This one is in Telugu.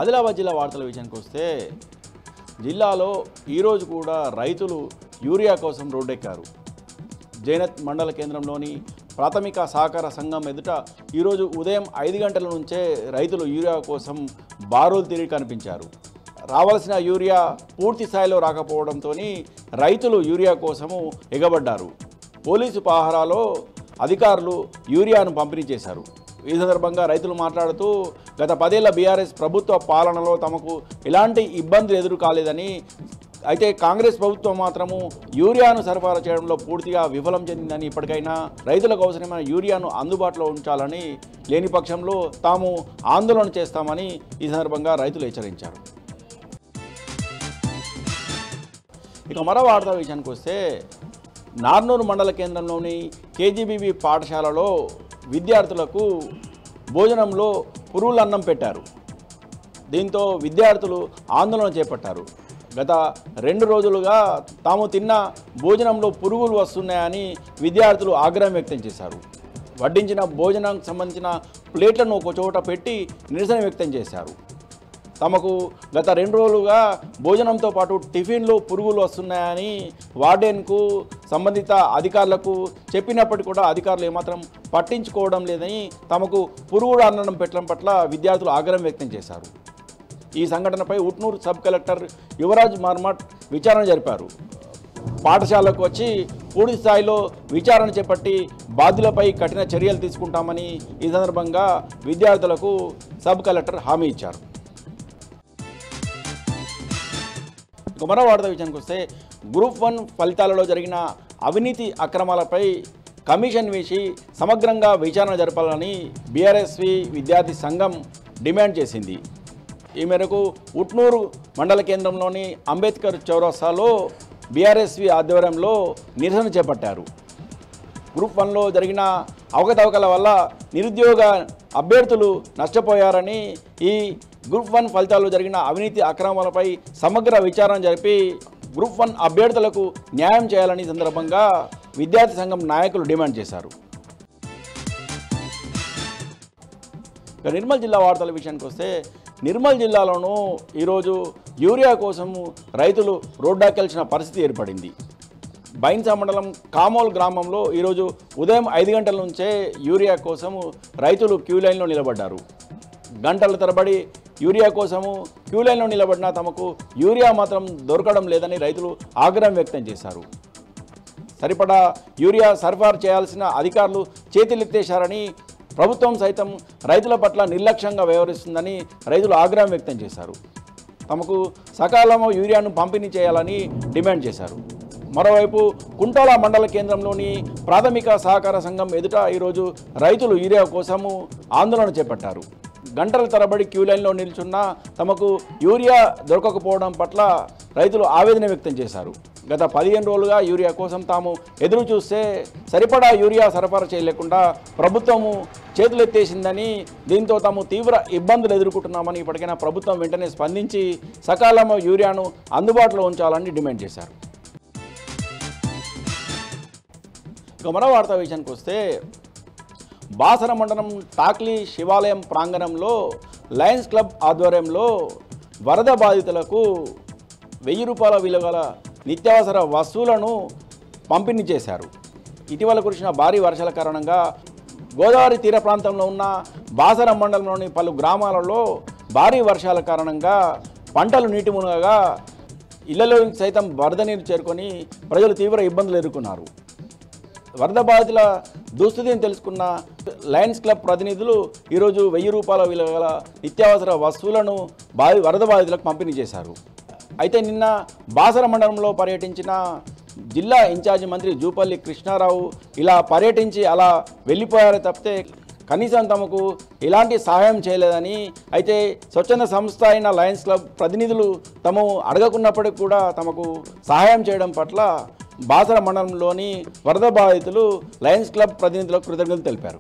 ఆదిలాబాద్ జిల్లా వార్తల విషయానికి వస్తే జిల్లాలో ఈరోజు కూడా రైతులు యూరియా కోసం రోడ్డెక్కారు. జైనత్ మండల కేంద్రంలోని ప్రాథమిక సహకార సంఘం ఎదుట ఈరోజు ఉదయం 5 గంటల నుంచే రైతులు యూరియా కోసం బారులు తిరిగి కనిపించారు. రావాల్సిన యూరియా పూర్తి స్థాయిలో రాకపోవడంతో రైతులు యూరియా కోసము ఎగబడ్డారు. పోలీసు పహారాలో అధికారులు యూరియాను పంపిణీ చేశారు. ఈ సందర్భంగా రైతులు మాట్లాడుతూ గత 10 ఏళ్ల బీఆర్ఎస్ ప్రభుత్వ పాలనలో తమకు ఎలాంటి ఇబ్బందులు ఎదురు కాలేదని, అయితే కాంగ్రెస్ ప్రభుత్వం మాత్రము యూరియాను సరఫరా చేయడంలో పూర్తిగా విఫలం చెందిందని, ఇప్పటికైనా రైతులకు అవసరమైన యూరియాను అందుబాటులో ఉంచాలని, లేని పక్షంలో తాము ఆందోళన చేస్తామని ఈ సందర్భంగా రైతులు హెచ్చరించారు. ఇక మరో వార్తా విషయానికి వస్తే నార్నూరు మండల కేంద్రంలోని కేజీబీబీ పాఠశాలలో విద్యార్థులకు భోజనంలో పురుగుల అన్నం పెట్టారు. దీంతో విద్యార్థులు ఆందోళన చేపట్టారు. గత 2 రోజులుగా తాము తిన్న భోజనంలో పురుగులు వస్తున్నాయని విద్యార్థులు ఆగ్రహం వ్యక్తం చేశారు. వడ్డించిన భోజనానికి సంబంధించిన ప్లేట్లను ఒక చోట పెట్టి నిరసన వ్యక్తం చేశారు. తమకు గత 2 రోజులుగా భోజనంతో పాటు టిఫిన్లో పురుగులు వస్తున్నాయని వార్డెన్కు సంబంధిత అధికారులకు చెప్పినప్పటికీ కూడా అధికారులు ఏమాత్రం పట్టించుకోవడం లేదని, తమకు పురుగుడు అన్నం పెట్టడం పట్ల విద్యార్థులు ఆగ్రహం వ్యక్తం చేశారు. ఈ సంఘటనపై ఉట్నూరు సబ్ కలెక్టర్ యువరాజ్ మర్మట్ విచారణ జరిపారు. పాఠశాలకు వచ్చి పూర్తి స్థాయిలో విచారణ చేపట్టి బాధ్యులపై కఠిన చర్యలు తీసుకుంటామని ఈ సందర్భంగా విద్యార్థులకు సబ్ కలెక్టర్ హామీ ఇచ్చారు. మరో వార్త విషయానికి వస్తే గ్రూప్ 1 ఫలితాలలో జరిగిన అవినీతి అక్రమాలపై కమిషన్ వేసి సమగ్రంగా విచారణ జరపాలని బీఆర్ఎస్వి విద్యార్థి సంఘం డిమాండ్ చేసింది. ఈ మేరకు ఉట్నూరు మండల కేంద్రంలోని అంబేద్కర్ చౌరస్తాలో బీఆర్ఎస్వి ఆధ్వర్యంలో నిరసన చేపట్టారు. గ్రూప్ 1లో జరిగిన అవకతవకల వల్ల నిరుద్యోగ అభ్యర్థులు నష్టపోయారని, ఈ గ్రూప్ 1 ఫలితాల్లో జరిగిన అవినీతి అక్రమాలపై సమగ్ర విచారణ జరిపి గ్రూప్ 1 అభ్యర్థులకు న్యాయం చేయాలని సందర్భంగా విద్యార్థి సంఘం నాయకులు డిమాండ్ చేశారు. నిర్మల్ జిల్లా వార్తల విషయానికి వస్తే నిర్మల్ జిల్లాలోనూ ఈరోజు యూరియా కోసం రైతులు రోడ్డాకెళ్చిన పరిస్థితి ఏర్పడింది. బైన్సా మండలం కామోల్ గ్రామంలో ఈరోజు ఉదయం 5 గంటల నుంచే యూరియా కోసము రైతులు క్యూ లైన్లో నిలబడ్డారు. గంటల తరబడి యూరియా కోసము క్యూ లైన్లో నిలబడినా తమకు యూరియా మాత్రం దొరకడం లేదని రైతులు ఆగ్రహం వ్యక్తం చేశారు. సరిపడా యూరియా సరఫరా చేయాల్సిన అధికారులు చేతులెత్తేశారని, ప్రభుత్వం సైతం రైతుల పట్ల నిర్లక్ష్యంగా వ్యవహరిస్తుందని రైతులు ఆగ్రహం వ్యక్తం చేశారు. తమకు సకాలంలో యూరియాను పంపిణీ చేయాలని డిమాండ్ చేశారు. మరోవైపు కుంటాల మండల కేంద్రంలోని ప్రాథమిక సహకార సంఘం ఎదుట ఈరోజు రైతులు యూరియా కోసము ఆందోళన చేపట్టారు. గంటల తరబడి క్యూ లైన్లో నిల్చున్నా తమకు యూరియా దొరకకపోవడం పట్ల రైతులు ఆవేదన వ్యక్తం చేశారు. గత 15 రోజులుగా యూరియా కోసం తాము ఎదురు చూస్తే సరిపడా యూరియా సరఫరా చేయలేకుండా ప్రభుత్వము చేతులెత్తేసిందని, దీంతో తాము తీవ్ర ఇబ్బందులు ఎదుర్కొంటున్నామని, ఇప్పటికైనా ప్రభుత్వం వెంటనే స్పందించి సకాలంలో యూరియాను అందుబాటులో ఉంచాలని డిమాండ్ చేశారు. ఇక మరో వార్తా విషయానికి వస్తే బాసర మండలం టాక్లీ శివాలయం ప్రాంగణంలో లయన్స్ క్లబ్ ఆధ్వర్యంలో వరద బాధితులకు 1000 రూపాయల విలువ గల నిత్యావసర వస్తువులను పంపిణీ చేశారు. ఇటీవల కురిసిన భారీ వర్షాల కారణంగా గోదావరి తీర ప్రాంతంలో ఉన్న బాసర మండలంలోని పలు గ్రామాలలో భారీ వర్షాల కారణంగా పంటలు నీటి మునగగా ఇళ్లలో సైతం వరద నీరు చేరుకొని ప్రజలు తీవ్ర ఇబ్బందులు ఎదుర్కొన్నారు. వరద బాధితుల దుస్థితిని తెలుసుకున్న లయన్స్ క్లబ్ ప్రతినిధులు ఈరోజు 1000 రూపాయల విలువ గల నిత్యావసర వస్తువులను వరద బాధితులకు పంపిణీ చేశారు. అయితే నిన్న బాసర మండలంలో పర్యటించిన జిల్లా ఇన్ఛార్జి మంత్రి జూపల్లి కృష్ణారావు ఇలా పర్యటించి అలా వెళ్ళిపోయారే తప్పితే కనీసం తమకు ఎలాంటి సహాయం చేయలేదని, అయితే స్వచ్ఛంద సంస్థ అయిన లయన్స్ క్లబ్ ప్రతినిధులు తాము అడగకున్నప్పటికీ కూడా తమకు సహాయం చేయడం పట్ల బాసర మండలంలోని వరద బాధితులు లయన్స్ క్లబ్ ప్రతినిధులకు కృతజ్ఞతలు తెలిపారు.